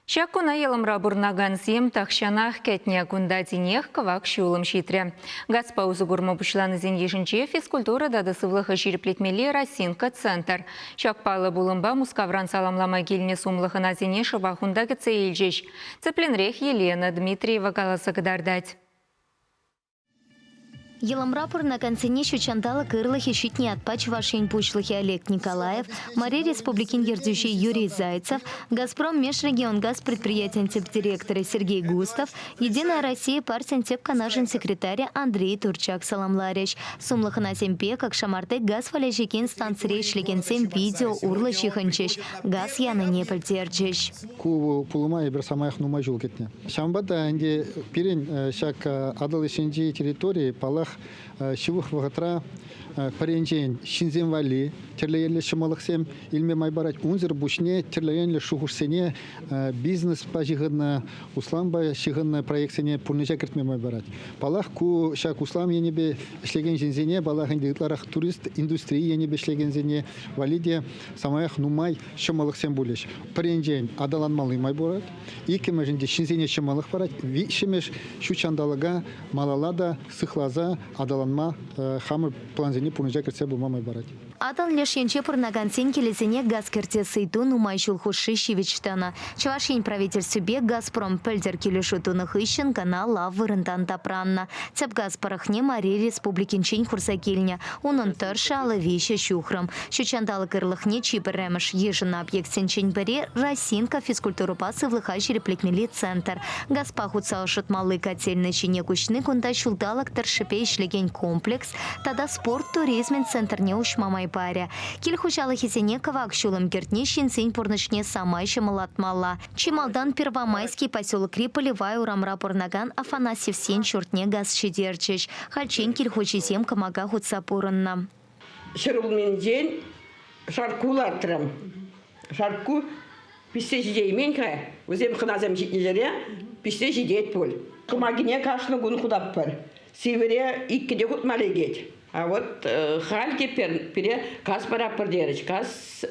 Шакуна елымра бурнаган сем тахшанах кетне кундатинех кавак шулым шитре. Гаспа узугурма бушланы зенешінче физкультура дады сывлыхы жиреплетмелі Расинка центр. Шакпалы булымба мускавран саламлама келіне сумлыхына зенеші вахундағы цейлжеш. Цепленрех Елена Дмитриева галасы кыдардать. Елымрапор на концене шучандала кырлых и щитни отпач вашень пучлыхи Олег Николаев, Мария Республикин ердющий Юрий Зайцев, Газпром Межрегионгаз предприятия директора Сергей Густав, Единая Россия партия канажен секретаря Андрей Турчак Саламларич, Сумлахана Семпе, как шамарты газ валяжикин станции шлегенцем видео урлычиханчиш, газ яна не пальтерчиш. Ку пулума и берсамаях нумажул кетне. Шамбата анде пирен шак адалышинджи территории палах шивых вагатра паренжен шинзен вали терлеенле шамалыксем илме майбарать унзер бушне терлеенле шухушсене бизнес пажигына усламба шигына проектсене пурнежа кертме майбарать. Палах ку шак услам енебе шлеген жинзене балах индитларах турист индустрии енебе шлеген зене валиде самаях нумай шамалыксем булеш. Паренжен адаланмалы майбарать. Икеме жинде шинзене шамалык барать. Вишемеш шучандалага малалада сыхлаза адаланма хамыр планзене пурнежа кертсе булмамай барать. Атан лешенче пурнаган сен келесене газ керте сыйту нумайшул хуши шивичтана. Чавашень правительстве бег Газпром пельдер келешутунах ищен канал лав вырынтан тапранна. Цеп газ парахне Мария Республикин чень хурсакильня. Унын тырша лавище щухрам. Щучандалы кырлыхне чиперремеш ежина объект сенчень бере Расинка физкультуру пасы влыхай репликмели центр. Газпа хуцал шутмалы котельный чине кучны кунта щулдалак тыршипей шлеген комплекс. Тада спорт туризмен центр не ушмамай паря. Кильхучалы хисене кавак щулым кертне шинсень порнышне самайше малатмала. Чималдан Первомайский поселок Риполевай урамра порнаган Афанасьев сен чуртне газ щедерчиш. Хальчень кильхучисем камага хутса порынна. Шырулмен день шаркулартрам. Шарку писте жидеймен кай. Өзем хыназем житнежере писте жидейт пол. Кумагине кашны гун худап пар. Севере иккеде хутмале гет. А вот хальки пере кас пара пердерич, кас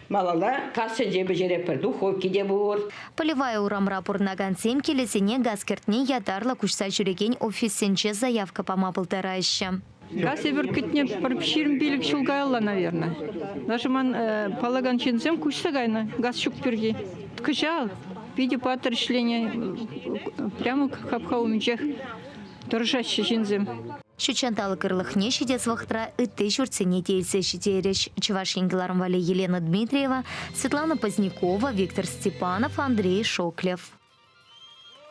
малала, кас сенжебе жере пер, духовки де бур. Полевая урамра порнаган сем келесене газ кертне ядарлы кушса жүреген офис сенче заявка помапылтарайшы. Газ север кетне парпширм билик шулгайла, наверное. Даже ман полаган чинзем кушса гайна, газ шук перги. Ткачал, виде патер шление, прямо хапхаумичех, торжащий чинзем. Щучанталы кырлыхне шидес вахтра ыты журцене дейсе шидереш. Чувашингаларым вали Елена Дмитриева, Светлана Позднякова, Виктор Степанов, Андрей Шоклев.